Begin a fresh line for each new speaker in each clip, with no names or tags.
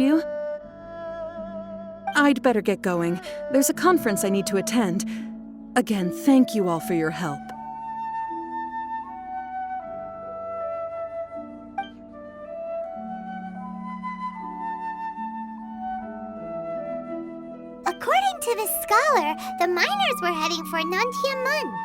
You? I'd better get going. There's a conference I need to attend. Again, thank you all for your help.
According to this scholar, the miners were heading for Nantiamun.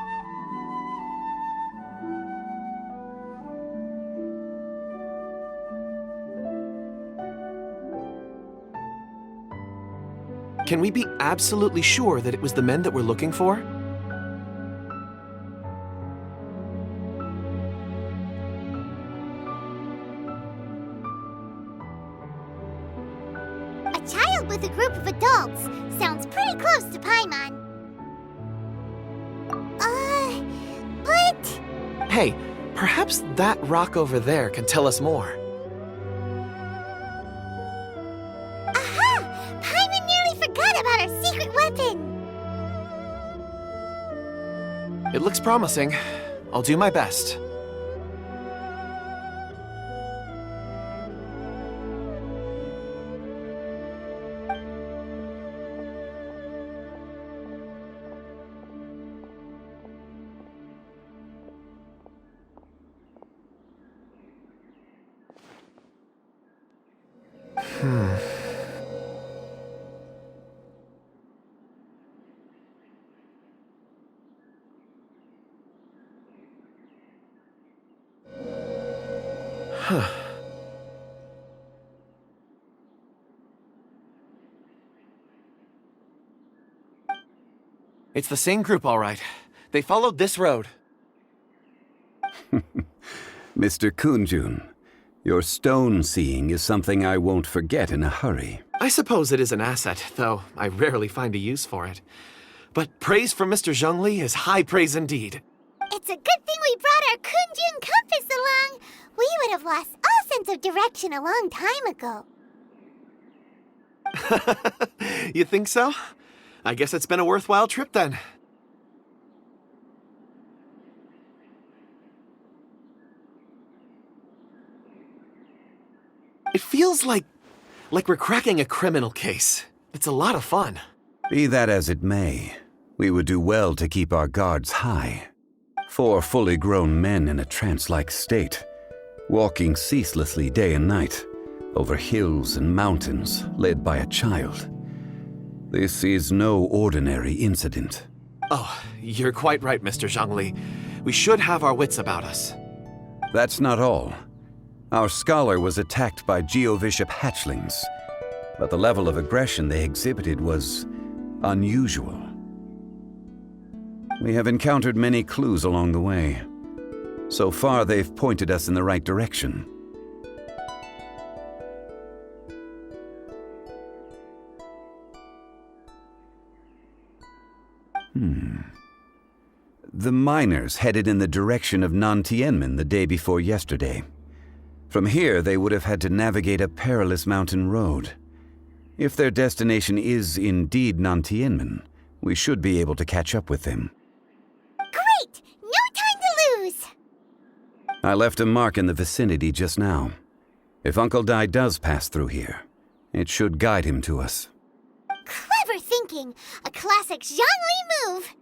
Can we be absolutely sure that it was the men that we're looking for?
A child with a group of adults sounds pretty close to Paimon. But...
Hey, perhaps that rock over there can tell us more.
Aha! Paimon nearly forgot about our secret weapon!
It looks promising. I'll do my best. Huh. It's the same group, all right. They followed this road.
Mr. Kunjun, your stone seeing is something I won't forget in a hurry.
I suppose it is an asset, though I rarely find a use for it. But praise from Mr. Zhongli is high praise indeed.
It's a good thing we brought our Kunjun compass along. We would have lost all sense of direction a long time ago.
You think so? I guess it's been a worthwhile trip then. It feels like we're cracking a criminal case. It's a lot of fun.
Be that as it may, we would do well to keep our guards high. 4 fully grown men in a trance-like state, walking ceaselessly day and night, over hills and mountains, led by a child. This is no ordinary incident.
Oh, you're quite right, Mr. Zhongli. We should have our wits about us.
That's not all. Our scholar was attacked by Geovishap hatchlings, but the level of aggression they exhibited was unusual. We have encountered many clues along the way. So far, they've pointed us in the right direction. The miners headed in the direction of Nantianmen the day before yesterday. From here, they would have had to navigate a perilous mountain road. If their destination is indeed Nantianmen, we should be able to catch up with them.
Great! No time to lose!
I left a mark in the vicinity just now. If Uncle Dai does pass through here, it should guide him to us.
Clever thinking! A classic Zhongli move!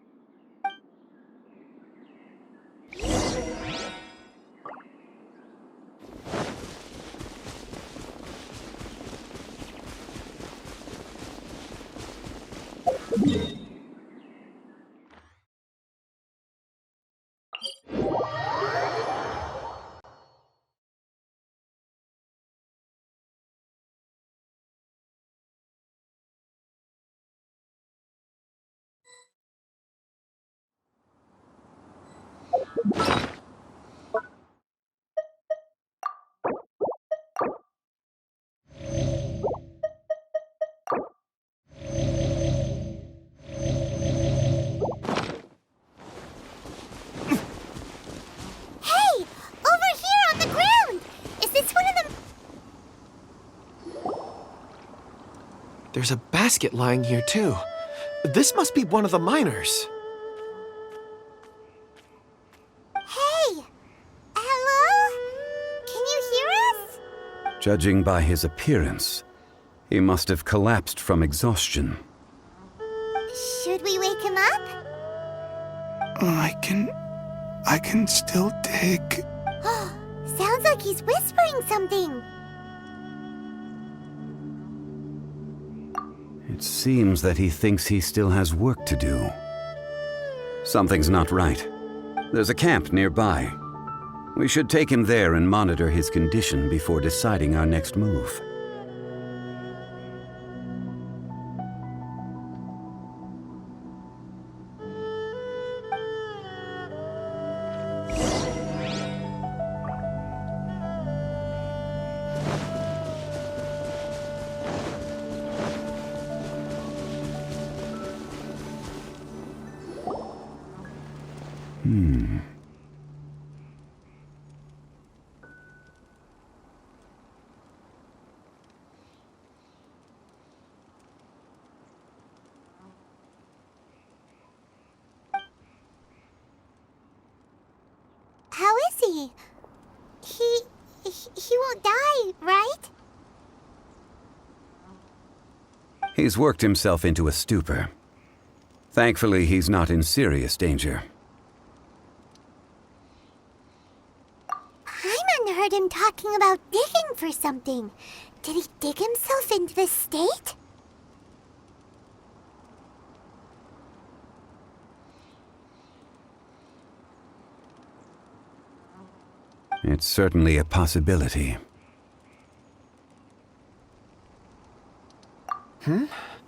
There's a basket lying here, too. This must be one of the miners.
Hey! Hello? Can you hear us?
Judging by his appearance, He must have collapsed from exhaustion.
Should we wake him up?
I can still dig.
Sounds like he's whispering something.
It seems that he thinks he still has work to do. Something's not right. There's a camp nearby. We should take him there and monitor his condition before deciding our next move.
How is he? He won't die, right?
He's worked himself into a stupor. Thankfully, he's not in serious danger.
Hyman heard him talking about digging for something. Did he dig himself into this state?
It's certainly a possibility.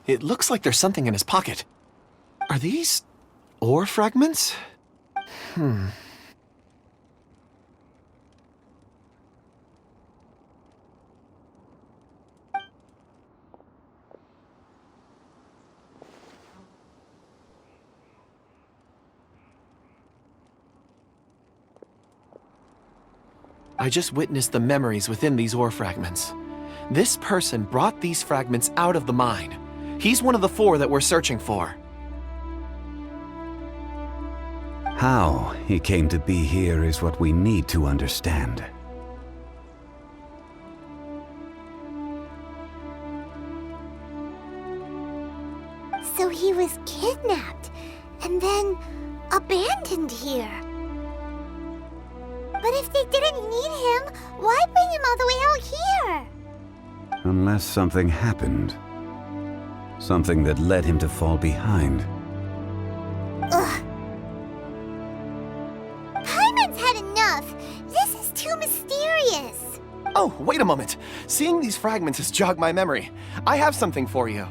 It looks like there's something in his pocket. Are these ore fragments? I just witnessed the memories within these ore fragments. This person brought these fragments out of the mine. He's one of the 4 that we're searching for.
How he came to be here is what we need to understand.
So he was kidnapped and then abandoned here. But if they didn't need him, why bring him all the way out here?
Unless something happened. Something that led him to fall behind.
Ugh. Hyman's had enough. This is too mysterious.
Oh, wait a moment. Seeing these fragments has jogged my memory. I have something for you.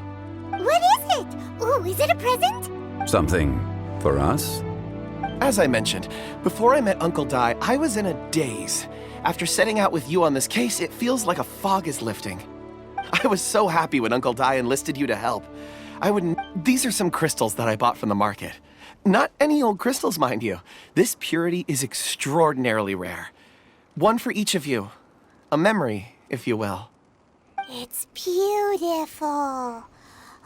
What is it? Ooh, is it a present?
Something for us?
As I mentioned, before I met Uncle Dai, I was in a daze. After setting out with you on this case, it feels like a fog is lifting. I was so happy when Uncle Dai enlisted you to help. These are some crystals that I bought from the market. Not any old crystals, mind you. This purity is extraordinarily rare. One for each of you. A memory, if you will.
It's beautiful.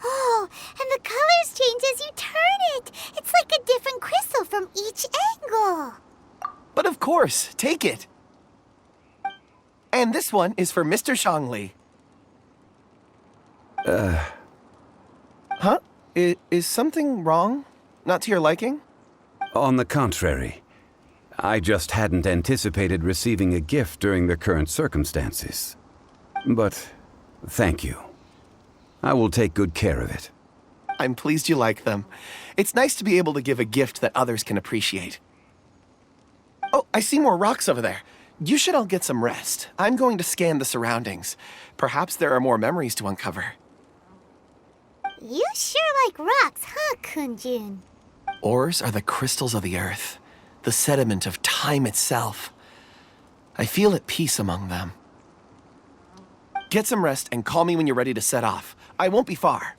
Oh, and the colors change as you turn it. It's like a different crystal from each angle.
But of course, take it. And this one is for Mr. Zhongli. Huh? Is something wrong? Not to your liking?
On the contrary. I just hadn't anticipated receiving a gift during the current circumstances. But thank you. I will take good care of it.
I'm pleased you like them. It's nice to be able to give a gift that others can appreciate. Oh, I see more rocks over there. You should all get some rest. I'm going to scan the surroundings. Perhaps there are more memories to uncover.
You sure like rocks, huh, Kunjun?
Ores are the crystals of the earth, the sediment of time itself. I feel at peace among them. Get some rest and call me when you're ready to set off. I won't be far.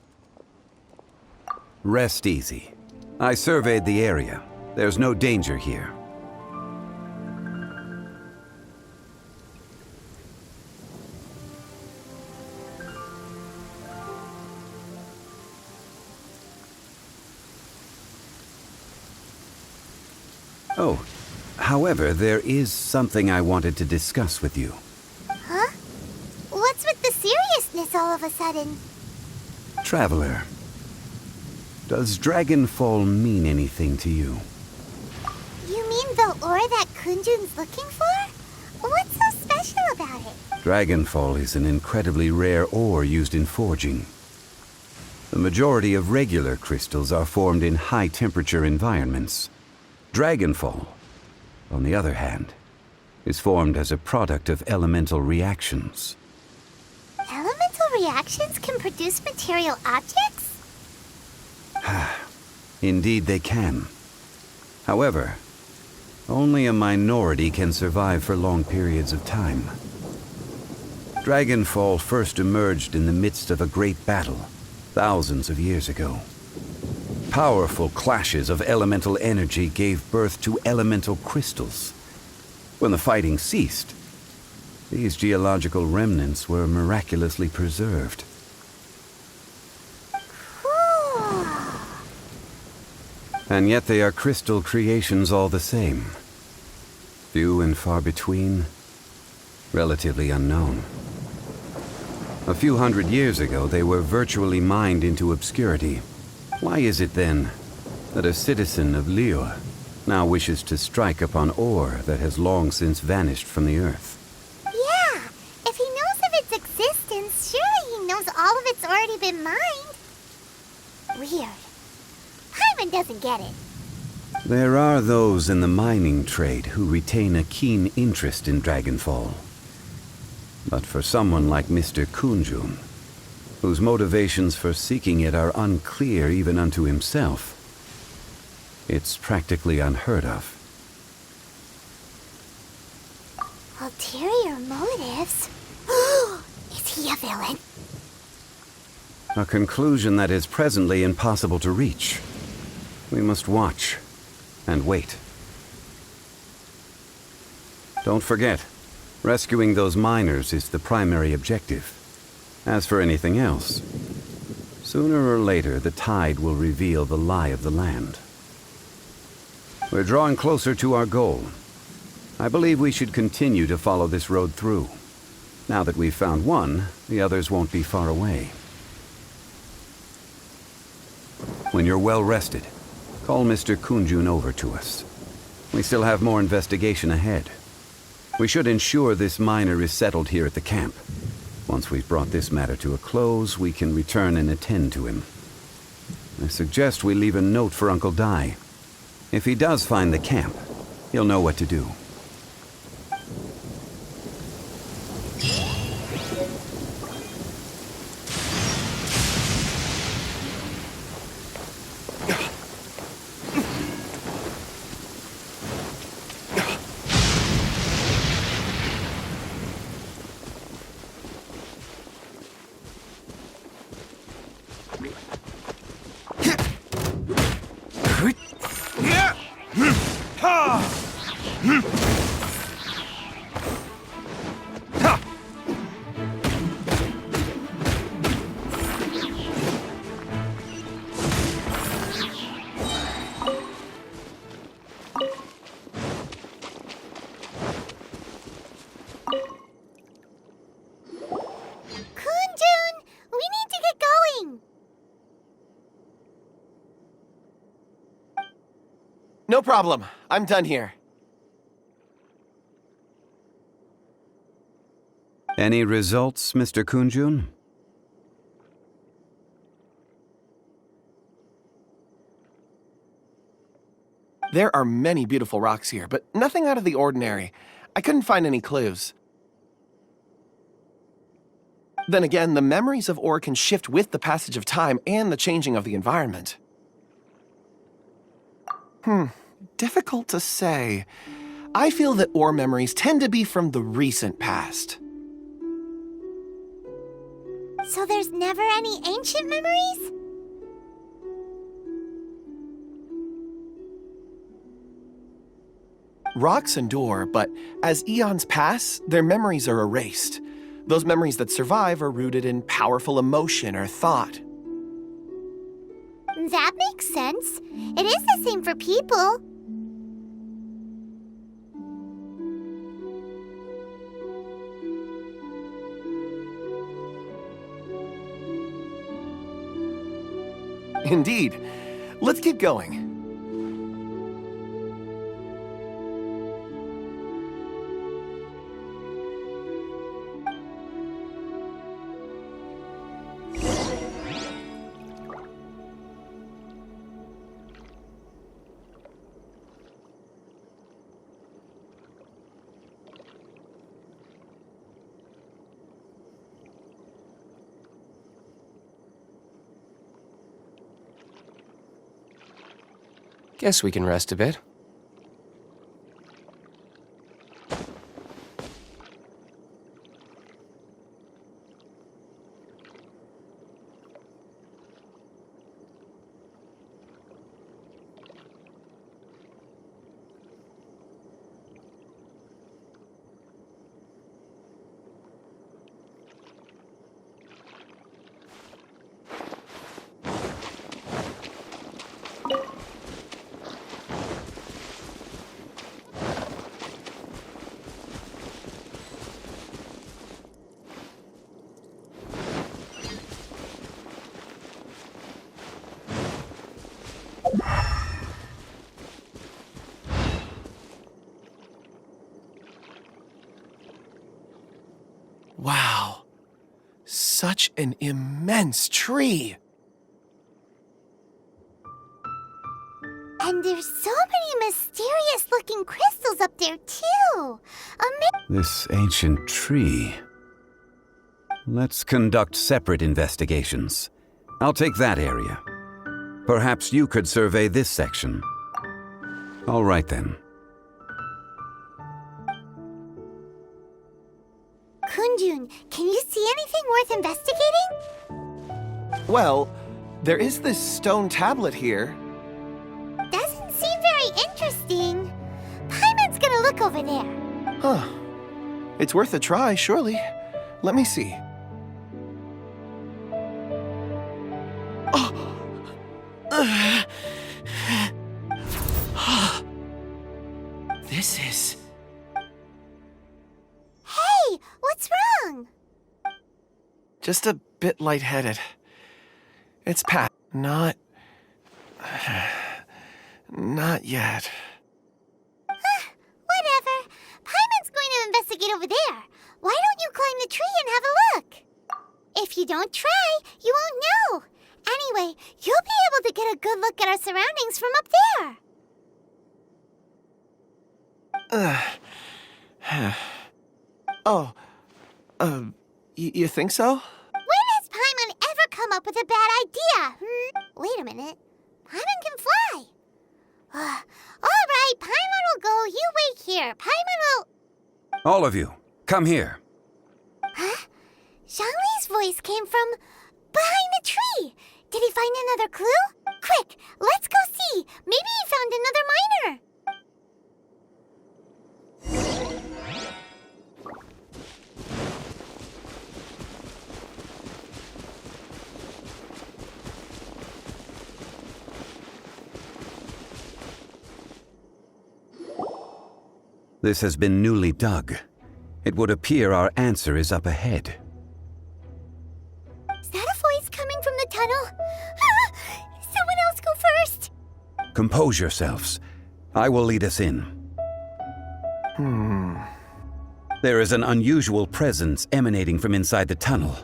Rest easy. I surveyed the area. There's no danger here. Oh, however, there is something I wanted to discuss with you.
Huh? What's with the seriousness all all of a sudden?
Traveler, does Dragonfall mean anything to you?
You mean the ore that Kunjun's looking for? What's so special about it?
Dragonfall is an incredibly rare ore used in forging. The majority of regular crystals are formed in high-temperature environments. Dragonfall, on the other hand, is formed as a product of elemental reactions.
Elemental reactions can produce material objects?
Indeed they can. However, only a minority can survive for long periods of time. Dragonfall first emerged in the midst of a great battle, thousands of years ago. Powerful clashes of elemental energy gave birth to elemental crystals. When the fighting ceased, these geological remnants were miraculously preserved.
Cool.
And yet they are crystal creations all the same. Few and far between, relatively unknown. A few hundred years ago, they were virtually mined into obscurity. Why is it then that a citizen of Liyue now wishes to strike upon ore that has long since vanished from the earth?
Yeah, if he knows of its existence, surely he knows all of it's already been mined. Weird. Paimon doesn't get it.
There are those in the mining trade who retain a keen interest in Dragonfall. But for someone like Mr. Kunjun, whose motivations for seeking it are unclear even unto himself, it's practically unheard of.
Ulterior motives? Is he a villain?
A conclusion that is presently impossible to reach. We must watch and wait. Don't forget, rescuing those miners is the primary objective. As for anything else, sooner or later the tide will reveal the lie of the land. We're drawing closer to our goal. I believe we should continue to follow this road through. Now that we've found one, the others won't be far away. When you're well rested, call Mr. Kunjun over to us. We still have more investigation ahead. We should ensure this miner is settled here at the camp. Once we've brought this matter to a close, we can return and attend to him. I suggest we leave a note for Uncle Dai. If he does find the camp, he'll know what to do.
Kunjun, we need to get going.
No problem. I'm done here.
Any results, Mr. Kunjun?
There are many beautiful rocks here, but nothing out of the ordinary. I couldn't find any clues. Then again, the memories of ore can shift with the passage of time and the changing of the environment. Difficult to say. I feel that ore memories tend to be from the recent past.
So there's never any ancient memories?
Rocks endure, but as eons pass, their memories are erased. Those memories that survive are rooted in powerful emotion or thought.
That makes sense. It is the same for people.
Indeed. Let's keep going.
Guess we can rest a bit.
Wow. Such an immense tree.
And there's so many mysterious-looking crystals up there, too.
This ancient tree. Let's conduct separate investigations. I'll take that area. Perhaps you could survey this section. All right, then.
Kunjun, can you see anything worth investigating?
Well, there is this stone tablet here.
Doesn't seem very interesting. Paimon's gonna look over there.
Huh. It's worth a try, surely. Let me see. This is...
Hey, what's wrong?
just a bit lightheaded. It's past. Not yet.
Whatever. Paimon's going to investigate over there. Why don't you climb the tree and have a look? If you don't try, you won't know. Anyway, you'll be able to get a good look at our surroundings from up there.
You think so?
When has Paimon ever come up with a bad idea? Wait a minute. Paimon can fly. All right, Paimon will go. You wait here. Paimon will...
All of you, come here.
Huh? Zhongli's voice came from behind the tree. Did he find another clue? Quick, let's go see. Maybe he found another miner.
This has been newly dug. It would appear our answer is up ahead.
Is that a voice coming from the tunnel? Someone else go first.
Compose yourselves. I will lead us in. There is an unusual presence emanating from inside the tunnel.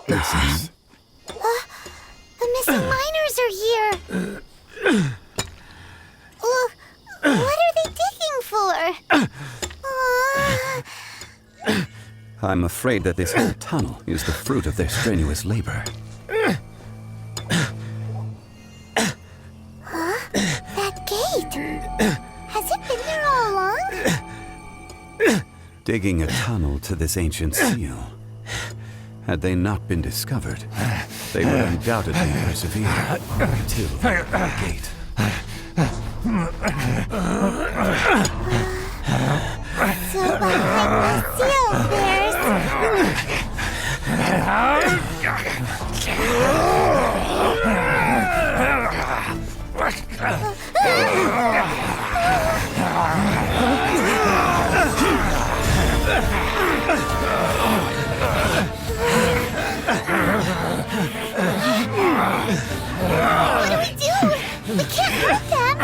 This is...
The missing miners are here. What are they digging for?
I'm afraid that this whole tunnel is the fruit of their strenuous labor.
That gate. Has it been there all along?
Digging a tunnel to this ancient seal. Had they not been discovered, they would undoubtedly persevere until the gate.
So behind the seal, there's... What do we do? We can't hurt them!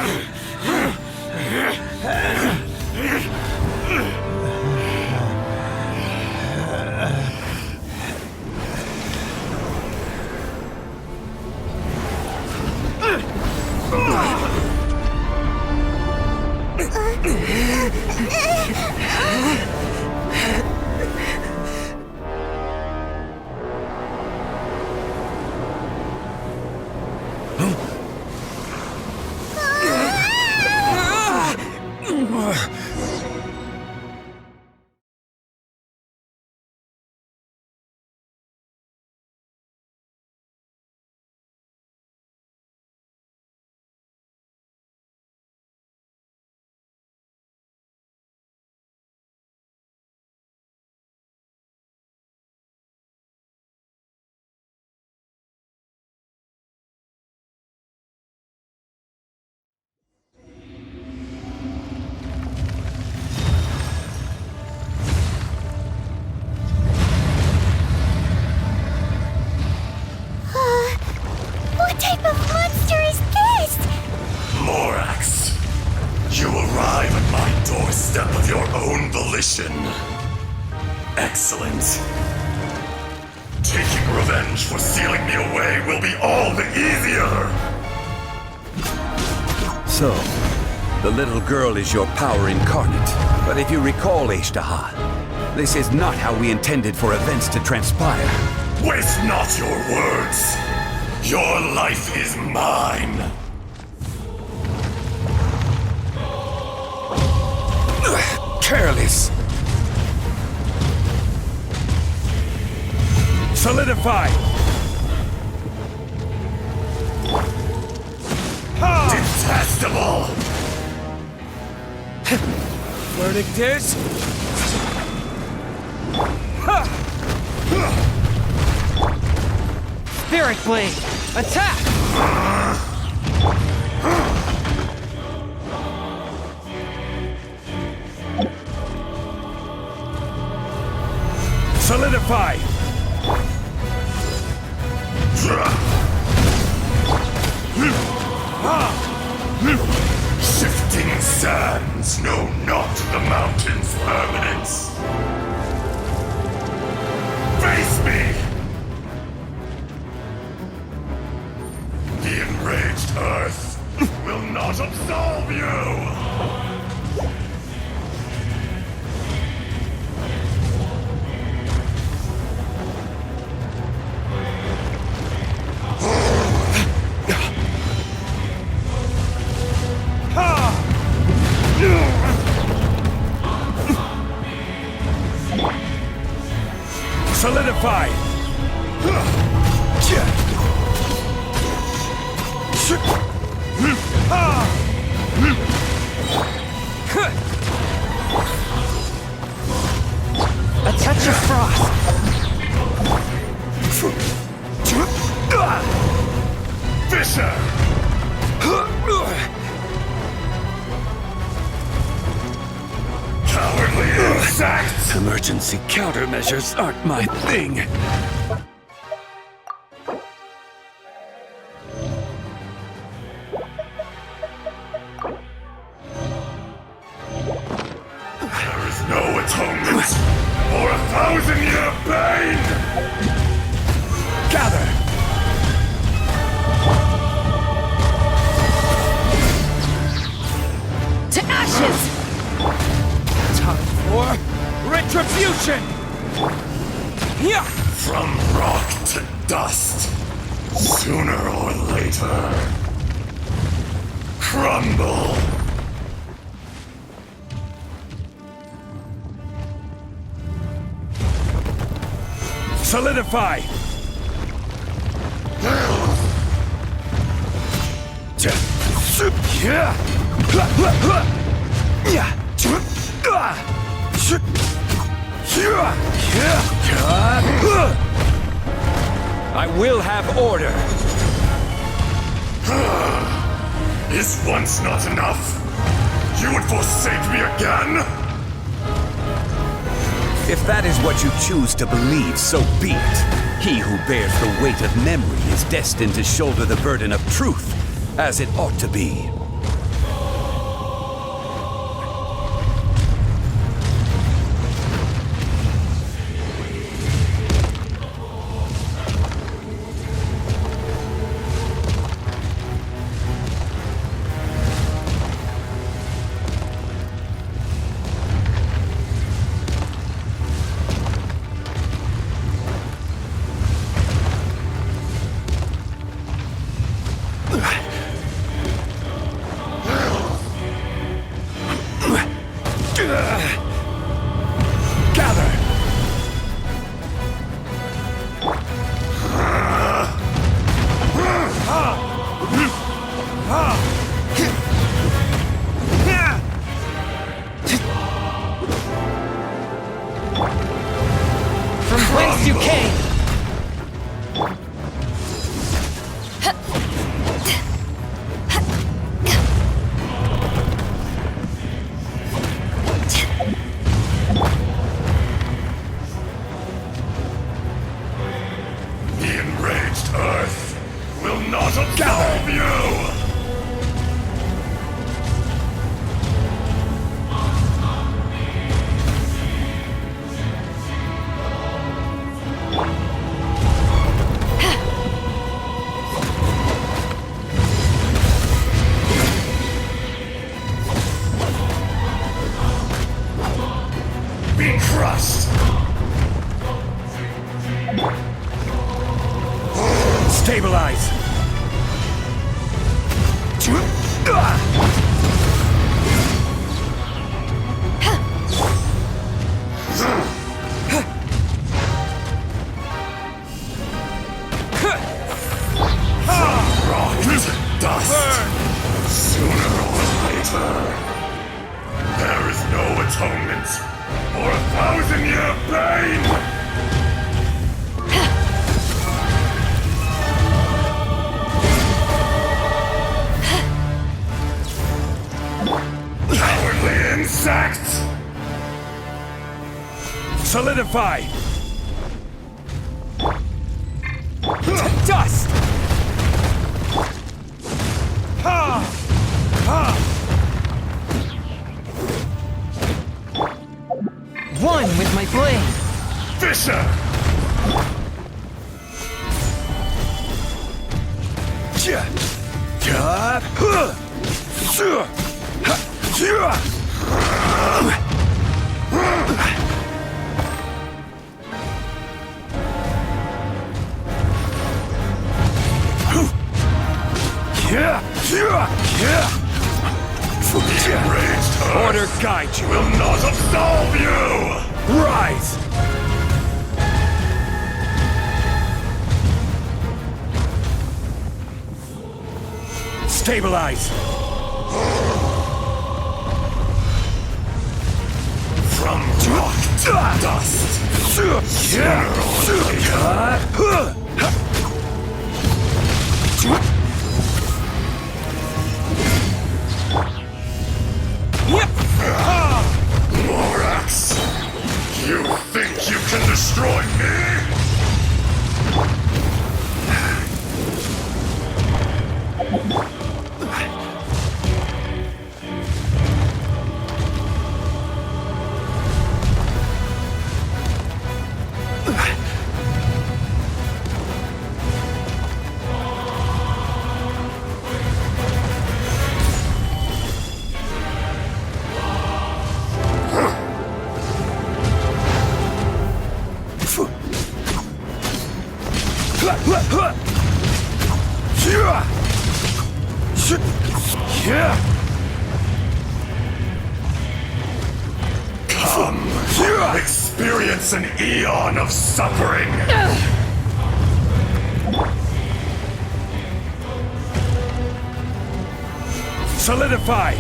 What type of monster is this?
Morax, you arrive at my doorstep of your own volition. Excellent. Taking revenge for sealing me away will be all the easier!
So, the little girl is your power incarnate. But if you recall, Ishtaha, this is not how we intended for events to transpire.
Waste not your words! Your life is mine!
Careless! Solidify!
Detestable!
Verdictus!
Spirit Blade! Attack!
Solidify!
Shifting sands know not the mountain's permanence. Face me! The enraged earth will not absolve you!
Solidify!
A touch of frost!
Fisher! Cowardly insects!
Emergency countermeasures aren't my thing.
There is no atonement for 1,000-year pain!
Gather!
To ashes!
Time for retribution! Yeah!
From rock to dust, sooner or later, crumble!
Solidify!
I will have order.
Is once not enough? You would forsake me again?
If that is what you choose to believe, so be it. He who bears the weight of memory is destined to shoulder the burden of truth, as it ought to be.
From whence you came!
The enraged Earth will not absolve you! Be crushed!
Stabilize!
Rock to dust! Sooner or later, there is no atonement for 1,000-year pain! Cowardly insects!
Solidify! To dust! Ha! Ha!
One with my blade!
Fisher! The enraged Earth
Order guide you!
will not absolve you!
Rise! Stabilize!
From rock to dust! Sooner or later, Morax! You think you can destroy me? Come, experience an eon of suffering!
Solidify!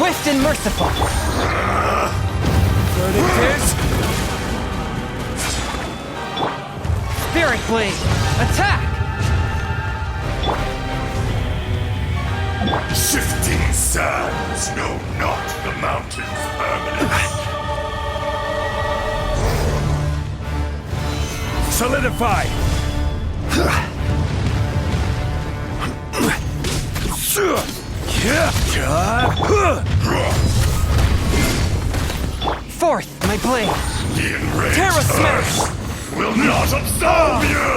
Swift and merciful.
Verdict is...
Spirit Blade. Attack!
Shifting sands know not the mountain's permanence.
Solidify!
Forth, my blade.
The enraged
Terra Smash!
Earth will not absolve you!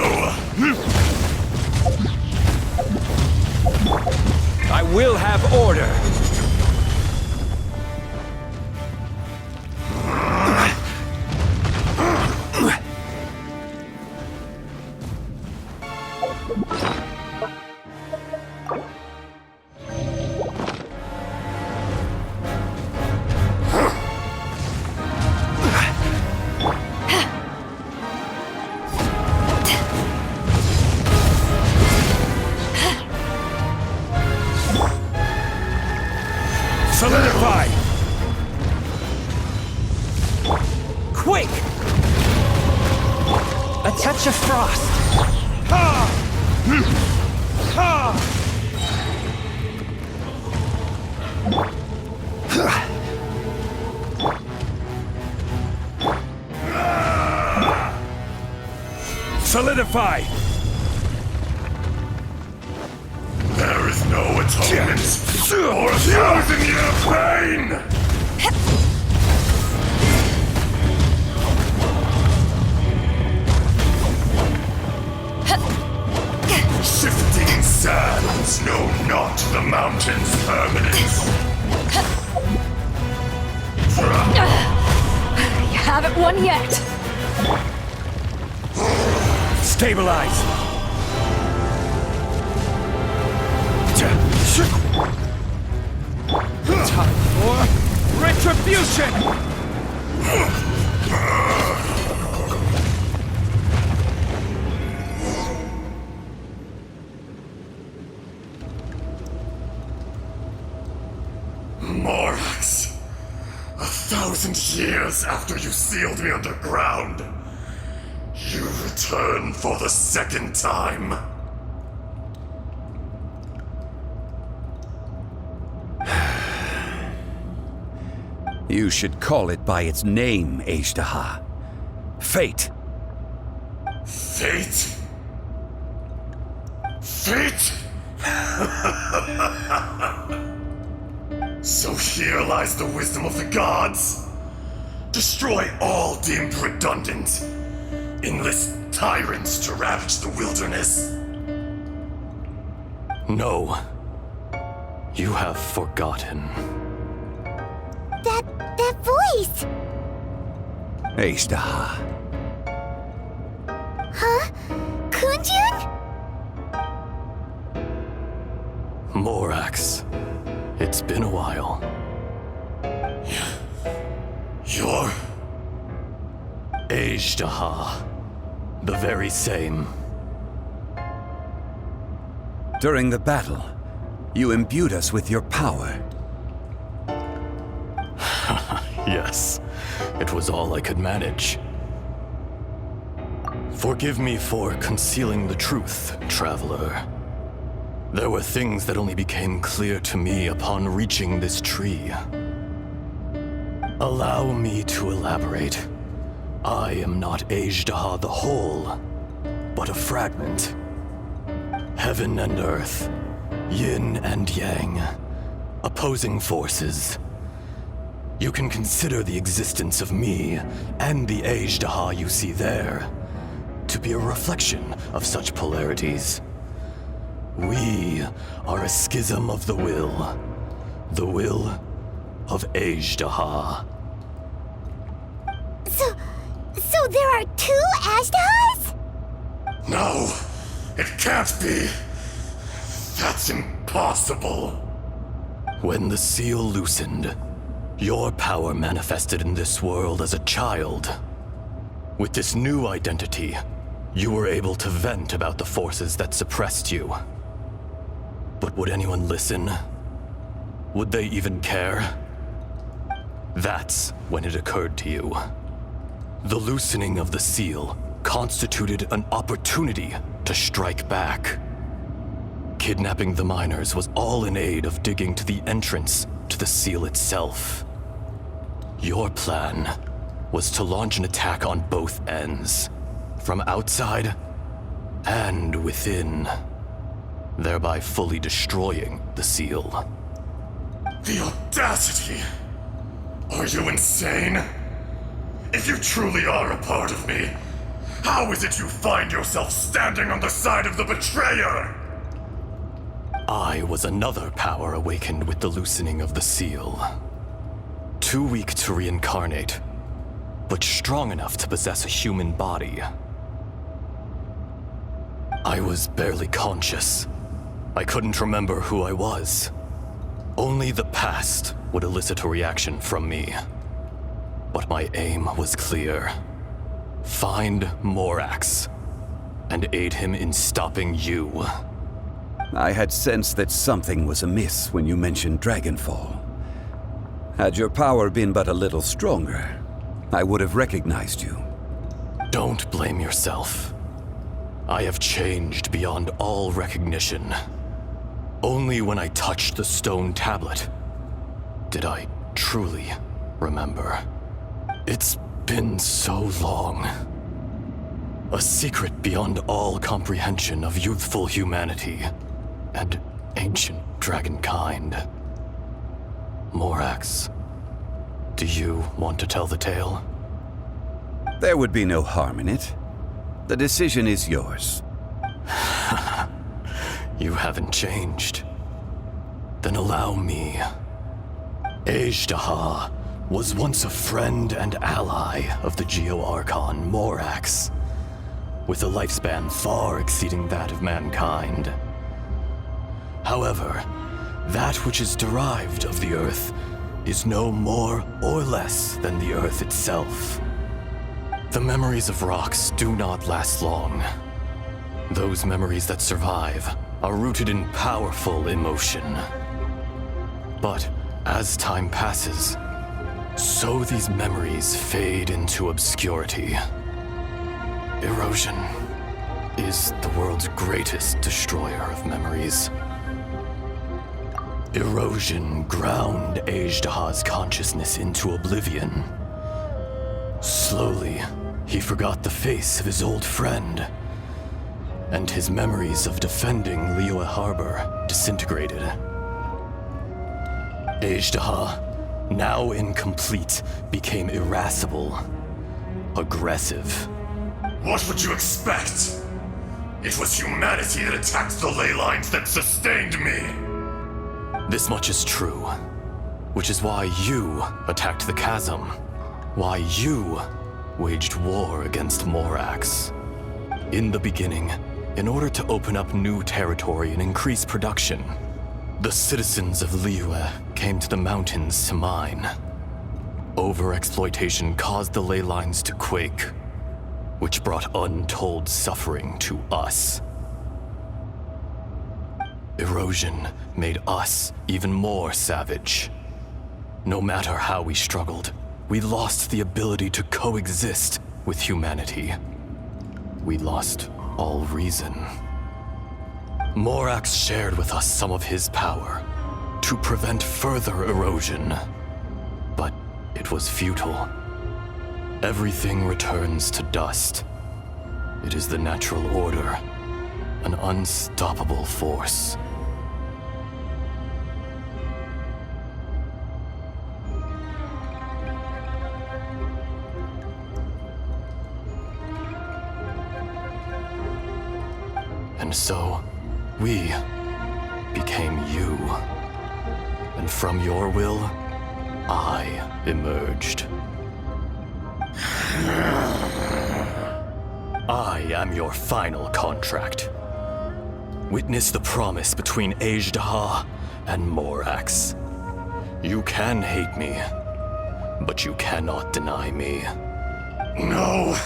I will have order. Solidify!
Quake! A touch of frost.
Solidify!
There is no atonement for 1,000-year pain! Shifting sands know not the mountain's permanence.
You haven't won yet.
Stabilize! Time for retribution!
Morax, 1,000 years after you sealed me underground, you return for the second time.
You should call it by its name, Ajdaha. Fate.
Fate? Fate? So here lies the wisdom of the gods. Destroy all deemed redundant. Enlist tyrants to ravage the wilderness.
No. You have forgotten.
That voice!
Ajdaha.
Huh? Kunjun?
Morax. It's been a while.
You're...
Ajdaha. The very same.
During the battle, you imbued us with your power.
Yes. It was all I could manage. Forgive me for concealing the truth, traveler. There were things that only became clear to me upon reaching this tree. Allow me to elaborate. I am not Ajdaha the whole, but a fragment. Heaven and earth, yin and yang, opposing forces. You can consider the existence of me and the Ajdaha you see there to be a reflection of such polarities. We are a schism of the will of Ajdaha.
So there are two Ajdahas?
No, it can't be. That's impossible.
When the seal loosened, your power manifested in this world as a child. With this new identity, you were able to vent about the forces that suppressed you. But would anyone listen? Would they even care? That's when it occurred to you. The loosening of the seal constituted an opportunity to strike back. Kidnapping the miners was all in aid of digging to the entrance to the seal itself. Your plan was to launch an attack on both ends, from outside and within, thereby fully destroying the seal.
The audacity! Are you insane? If you truly are a part of me, how is it you find yourself standing on the side of the betrayer?
I was another power awakened with the loosening of the seal. Too weak to reincarnate, but strong enough to possess a human body. I was barely conscious. I couldn't remember who I was. Only the past would elicit a reaction from me. But my aim was clear. Find Morax and aid him in stopping you.
I had sensed that something was amiss when you mentioned Dragonfall. Had your power been but a little stronger, I would have recognized you.
Don't blame yourself. I have changed beyond all recognition. Only when I touched the stone tablet did I truly remember. It's been so long. A secret beyond all comprehension of youthful humanity and ancient dragonkind. Morax, do you want to tell the tale?
There would be no harm in it. The decision is yours.
You haven't changed. Then allow me. Azhdaha was once a friend and ally of the Geo-Archon Morax, with a lifespan far exceeding that of mankind. However, that which is derived of the Earth is no more or less than the Earth itself. The memories of rocks do not last long. Those memories that survive are rooted in powerful emotion. But as time passes, so these memories fade into obscurity. Erosion is the world's greatest destroyer of memories. Erosion ground Azhdaha's consciousness into oblivion. Slowly, he forgot the face of his old friend, and his memories of defending Liyue Harbor disintegrated. Azhdaha, now incomplete, became irascible, aggressive.
What would you expect? It was humanity that attacked the ley lines that sustained me.
This much is true, which is why you attacked the chasm, why you waged war against Morax. In the beginning, in order to open up new territory and increase production, the citizens of Liyue came to the mountains to mine. Overexploitation caused the ley lines to quake, which brought untold suffering to us. Erosion made us even more savage. No matter how we struggled, we lost the ability to coexist with humanity. We lost all reason. Morax shared with us some of his power to prevent further erosion, but it was futile. Everything returns to dust. It is the natural order, an unstoppable force. And so, we became you. And from your will, I emerged. I am your final contract. Witness the promise between Azhdaha and Morax. You can hate me, but you cannot deny me.
No!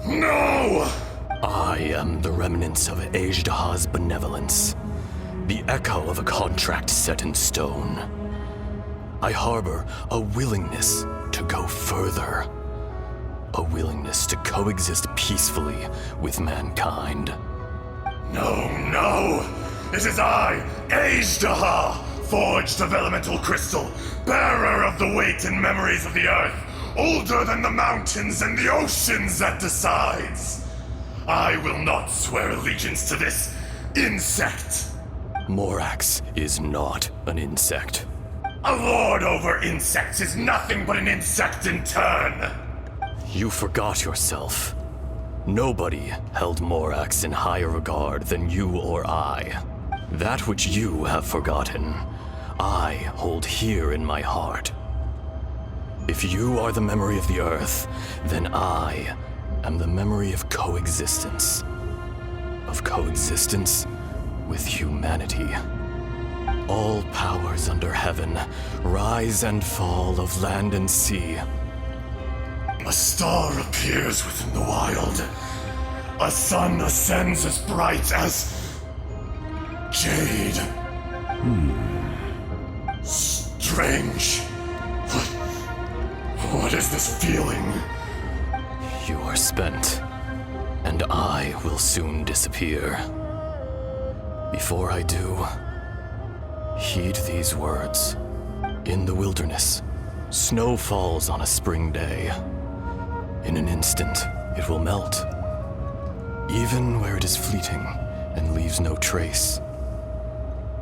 No!
I am the remnants of Azhdaha's benevolence, the echo of a contract set in stone. I harbor a willingness to go further. A willingness to coexist peacefully with mankind.
No! It is I, Azhdaha, forged of elemental crystal, bearer of the weight and memories of the earth, older than the mountains and the oceans that decides. I will not swear allegiance to this insect.
Morax is not an insect.
A lord over insects is nothing but an insect in turn.
You forgot yourself. Nobody held Morax in higher regard than you or I. That which you have forgotten, I hold here in my heart. If you are the memory of the Earth, then I am the memory of coexistence. Of coexistence with humanity. All powers under heaven, rise and fall of land and sea.
A star appears within the wild. A sun ascends as bright as jade. Strange. What is this feeling?
You are spent, and I will soon disappear. Before I do, heed these words. In the wilderness, snow falls on a spring day. In an instant, it will melt, even where it is fleeting and leaves no trace,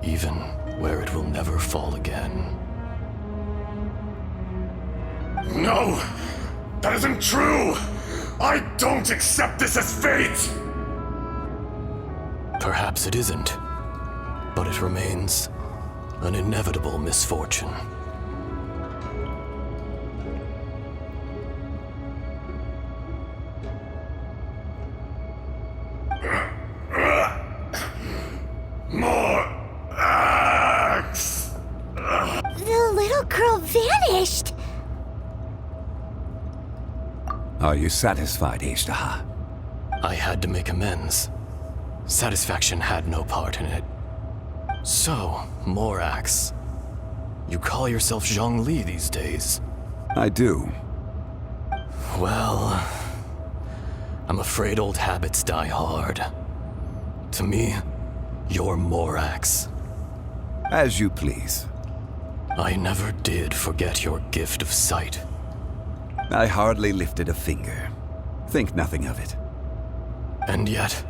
even where it will never fall again.
No! That isn't true! I don't accept this as fate!
Perhaps it isn't, but it remains an inevitable misfortune.
Morax!
The little girl vanished!
Are you satisfied, Azhdaha?
I had to make amends. Satisfaction had no part in it. So, Morax, you call yourself Zhongli these days?
I do.
Well, I'm afraid old habits die hard. To me, you're Morax.
As you please.
I never did forget your gift of sight.
I hardly lifted a finger. Think nothing of it.
And yet,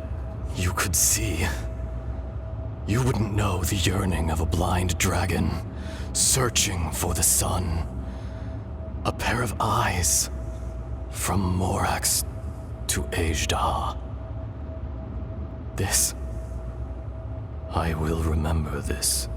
you could see. You wouldn't know the yearning of a blind dragon, searching for the sun. A pair of eyes, from Morax to Azhdaha. This, I will remember this.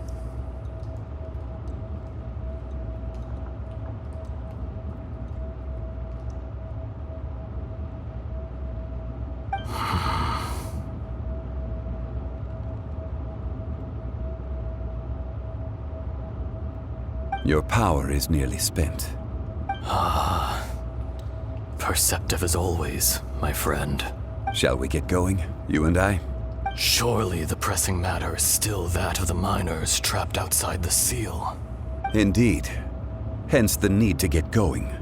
Your power is nearly spent.
Perceptive as always, my friend.
Shall we get going, you and I?
Surely the pressing matter is still that of the miners trapped outside the seal.
Indeed. Hence the need to get going.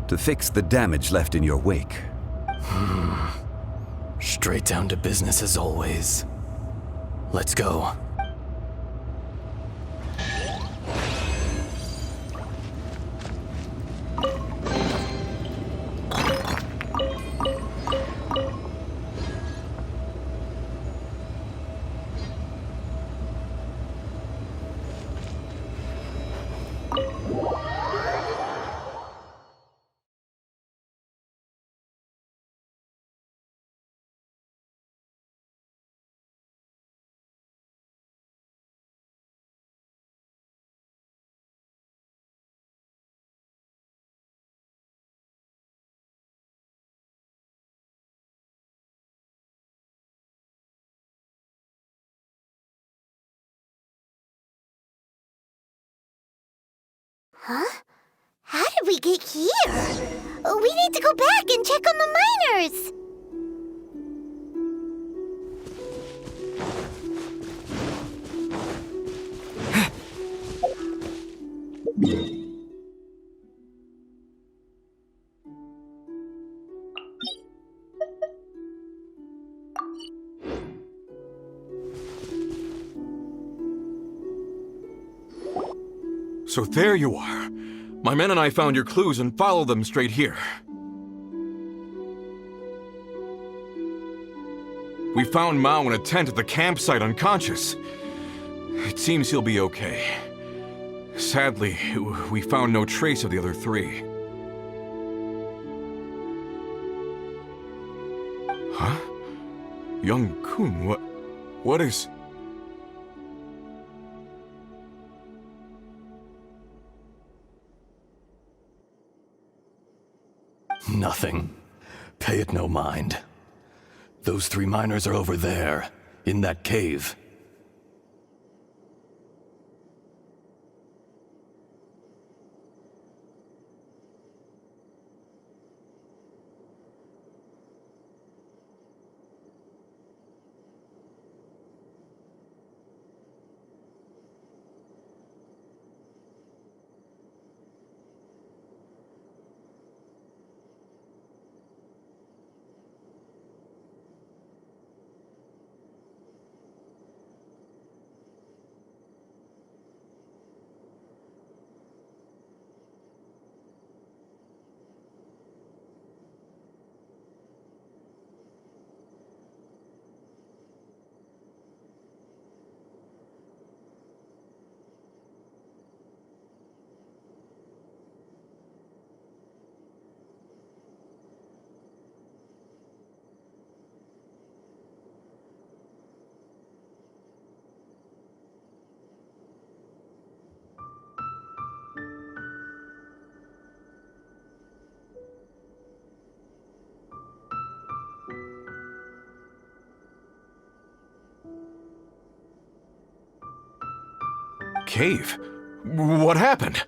To fix the damage left in your wake.
Straight down to business as always. Let's go.
Huh? How did we get here? We need to go back and check on the miners!
So there you are. My men and I found your clues and followed them straight here. We found Mao in a tent at the campsite unconscious. It seems he'll be okay. Sadly, we found no trace of the other three. Huh? Young Kun, what is...
Nothing. Pay it no mind. Those 3 miners are over there, in that cave.
Cave? What happened?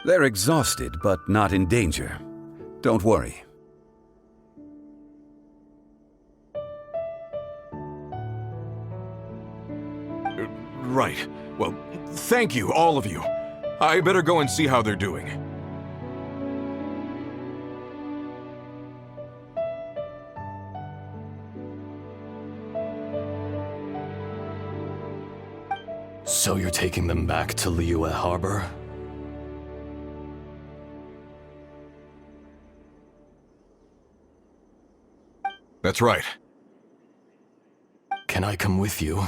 They're exhausted, but not in danger. Don't worry.
Right. Well, thank you, all of you. I better go and see how they're doing.
So you're taking them back to Liyue Harbor?
That's right.
Can I come with you?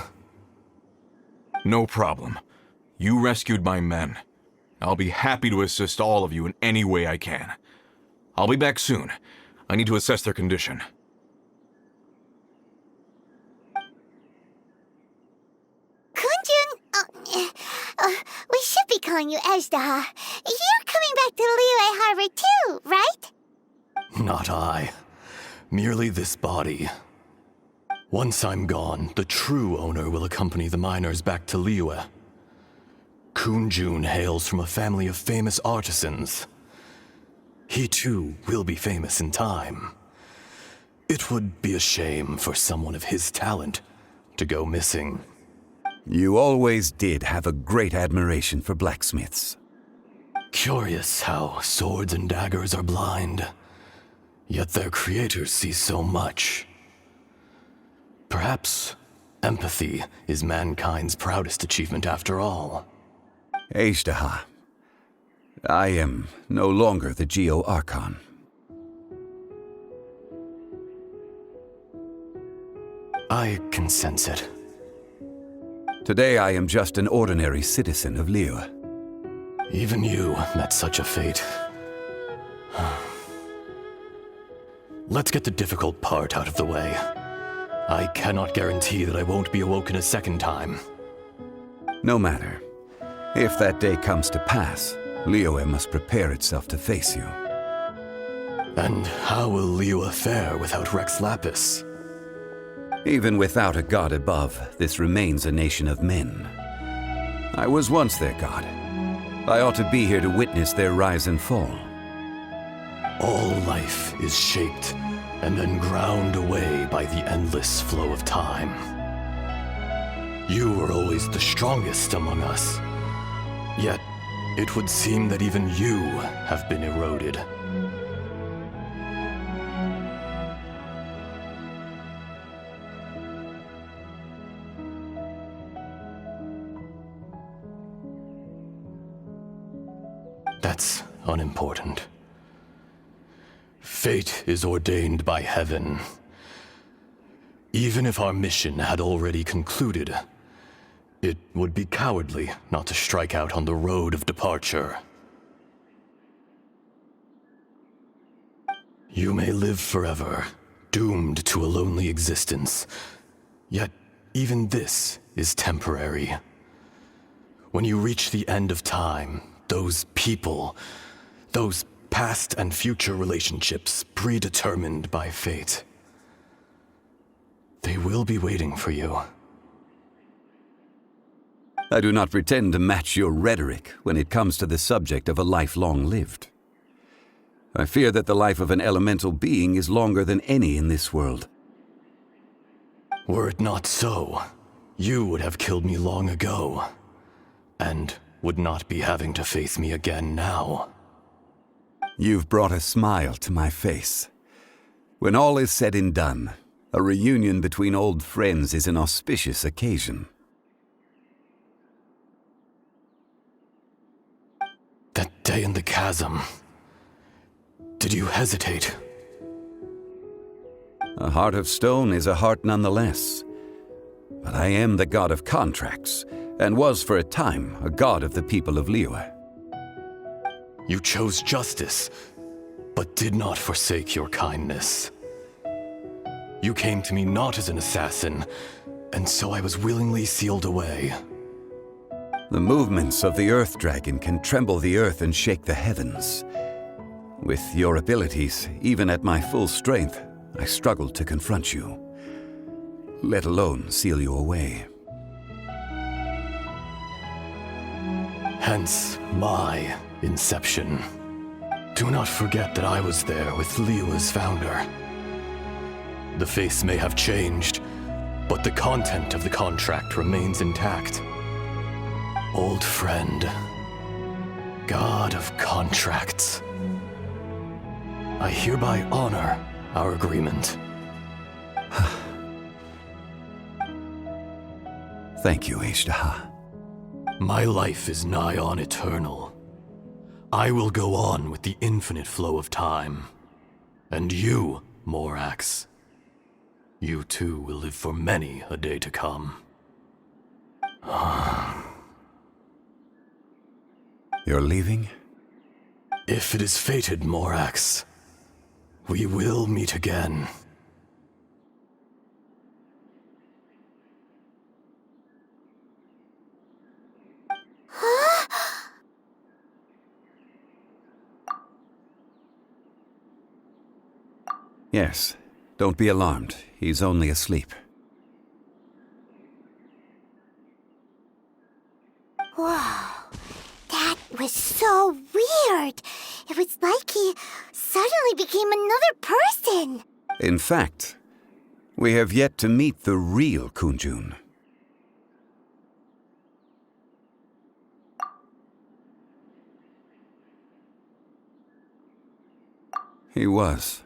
No problem. You rescued my men. I'll be happy to assist all of you in any way I can. I'll be back soon. I need to assess their condition.
Kunjun, we should be calling you Ezda. You're coming back to Liyue Harbor too, right?
Not I. Merely this body. Once I'm gone, the true owner will accompany the miners back to Liyue. Kunjun hails from a family of famous artisans. He too will be famous in time. It would be a shame for someone of his talent to go missing.
You always did have a great admiration for blacksmiths.
Curious how swords and daggers are blind, yet their creators see so much. Perhaps empathy is mankind's proudest achievement after all.
Ezda, I am no longer the Geo-Archon.
I can sense it.
Today I am just an ordinary citizen of Liyue.
Even you met such a fate. Let's get the difficult part out of the way. I cannot guarantee that I won't be awoken a second time.
No matter. If that day comes to pass, Liyue must prepare itself to face you.
And how will Liyue fare without Rex Lapis?
Even without a god above, this remains a nation of men. I was once their god. I ought to be here to witness their rise and fall.
All life is shaped and then ground away by the endless flow of time. You were always the strongest among us. Yet, it would seem that even you have been eroded. That's unimportant. Fate is ordained by heaven. Even if our mission had already concluded, it would be cowardly not to strike out on the road of departure. You may live forever, doomed to a lonely existence. Yet, even this is temporary. When you reach the end of time, those people, those past and future relationships predetermined by fate, they will be waiting for you.
I do not pretend to match your rhetoric when it comes to the subject of a life long lived. I fear that the life of an elemental being is longer than any in this world.
Were it not so, you would have killed me long ago, and would not be having to face me again now.
You've brought a smile to my face. When all is said and done, a reunion between old friends is an auspicious occasion.
That day in the chasm, did you hesitate?
A heart of stone is a heart nonetheless. But I am the god of contracts, and was for a time a god of the people of Liyue.
You chose justice, but did not forsake your kindness. You came to me not as an assassin, and so I was willingly sealed away.
The movements of the Earth Dragon can tremble the earth and shake the heavens. With your abilities, even at my full strength, I struggled to confront you, let alone seal you away.
Hence my inception. Do not forget that I was there with Liyue's founder. The face may have changed, but the content of the contract remains intact. Old friend, god of contracts, I hereby honor our agreement.
Thank you, Ashtaha.
My life is nigh on eternal. I will go on with the infinite flow of time. And you, Morax, you too will live for many a day to come.
You're leaving?
If it is fated, Morax, we will meet again.
Yes. Don't be alarmed. He's only asleep.
Whoa. That was so weird. It was like he suddenly became another person.
In fact, we have yet to meet the real Kunjun. He was.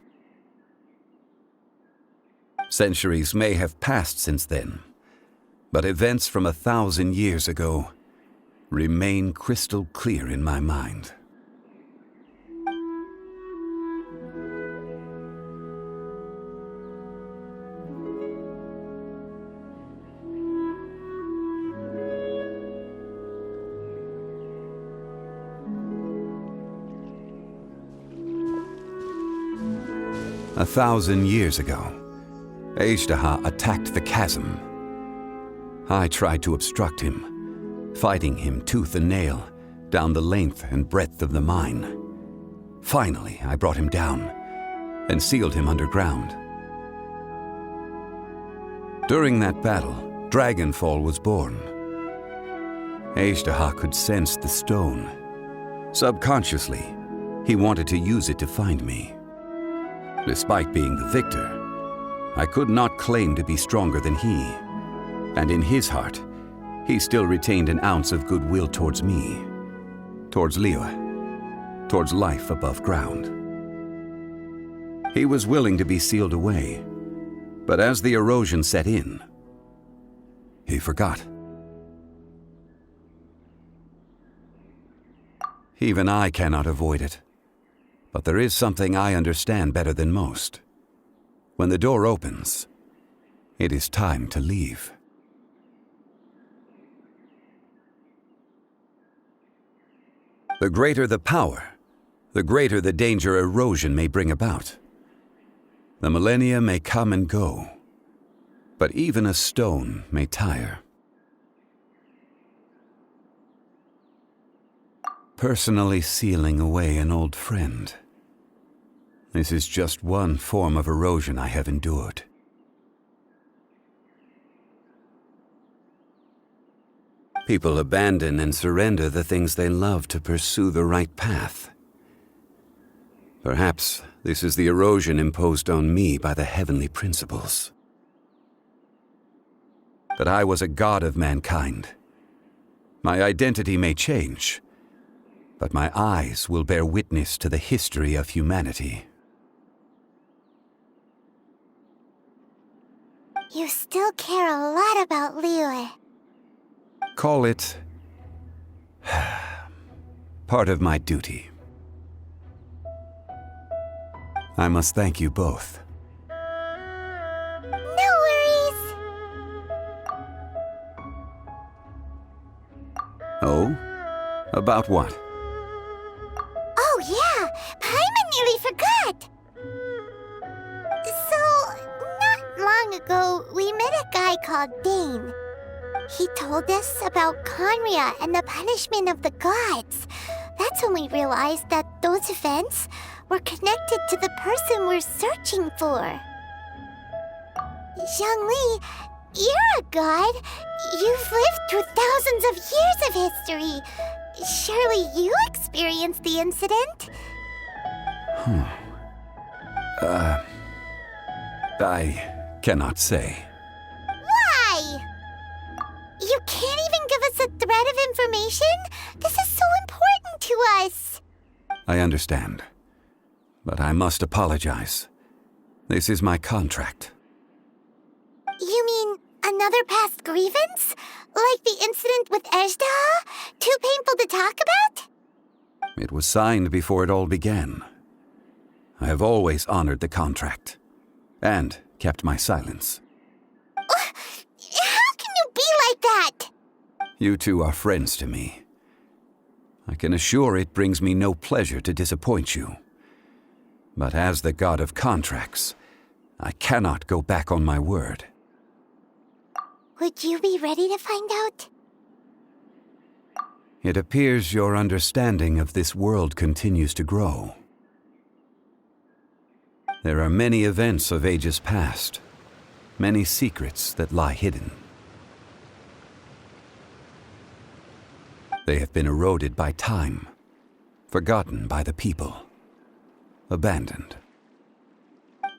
Centuries may have passed since then, but events from 1,000 years ago remain crystal clear in my mind. A 1,000 years ago, Ashtaha attacked the chasm. I tried to obstruct him, fighting him tooth and nail down the length and breadth of the mine. Finally, I brought him down and sealed him underground. During that battle, Dragonfall was born. Ashtaha could sense the stone. Subconsciously, he wanted to use it to find me. Despite being the victor, I could not claim to be stronger than he. And in his heart, he still retained an ounce of goodwill towards me, towards Liyue, towards life above ground. He was willing to be sealed away, but as the erosion set in, he forgot. Even I cannot avoid it. But there is something I understand better than most. When the door opens, it is time to leave. The greater the power, the greater the danger erosion may bring about. The millennia may come and go, but even a stone may tire. Personally sealing away an old friend. This is just one form of erosion I have endured. People abandon and surrender the things they love to pursue the right path. Perhaps this is the erosion imposed on me by the heavenly principles. But I was a god of mankind. My identity may change, but my eyes will bear witness to the history of humanity.
You still care a lot about Liyue.
Call it part of my duty. I must thank you both.
No worries.
Oh? About what?
Oh yeah, Paimon nearly forgot. So, not long ago, we met a guy called Dane. He told us about Conria and the punishment of the gods. That's when we realized that those events were connected to the person we're searching for. Zhongli, you're a god. You've lived through thousands of years of history. Surely you experienced the incident?
I cannot say.
Why? You can't even give us a thread of information? This is so important to us.
I understand. But I must apologize. This is my contract.
You mean another past grievance? Like the incident with Ejdah? Too painful to talk about?
It was signed before it all began. I have always honored the contract. And kept my silence.
How can you be like that?
You two are friends to me. I can assure it brings me no pleasure to disappoint you. But as the god of contracts, I cannot go back on my word.
Would you be ready to find out?
It appears your understanding of this world continues to grow. There are many events of ages past, many secrets that lie hidden. They have been eroded by time, forgotten by the people, abandoned.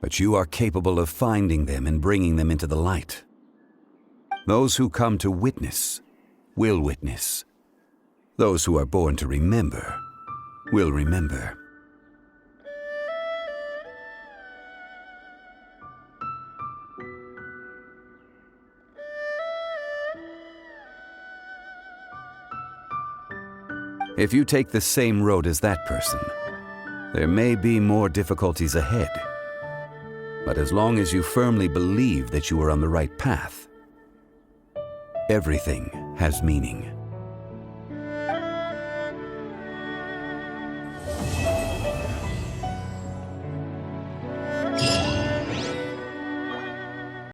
But you are capable of finding them and bringing them into the light. Those who come to witness will witness. Those who are born to remember will remember. If you take the same road as that person, there may be more difficulties ahead. But as long as you firmly believe that you are on the right path, everything has meaning.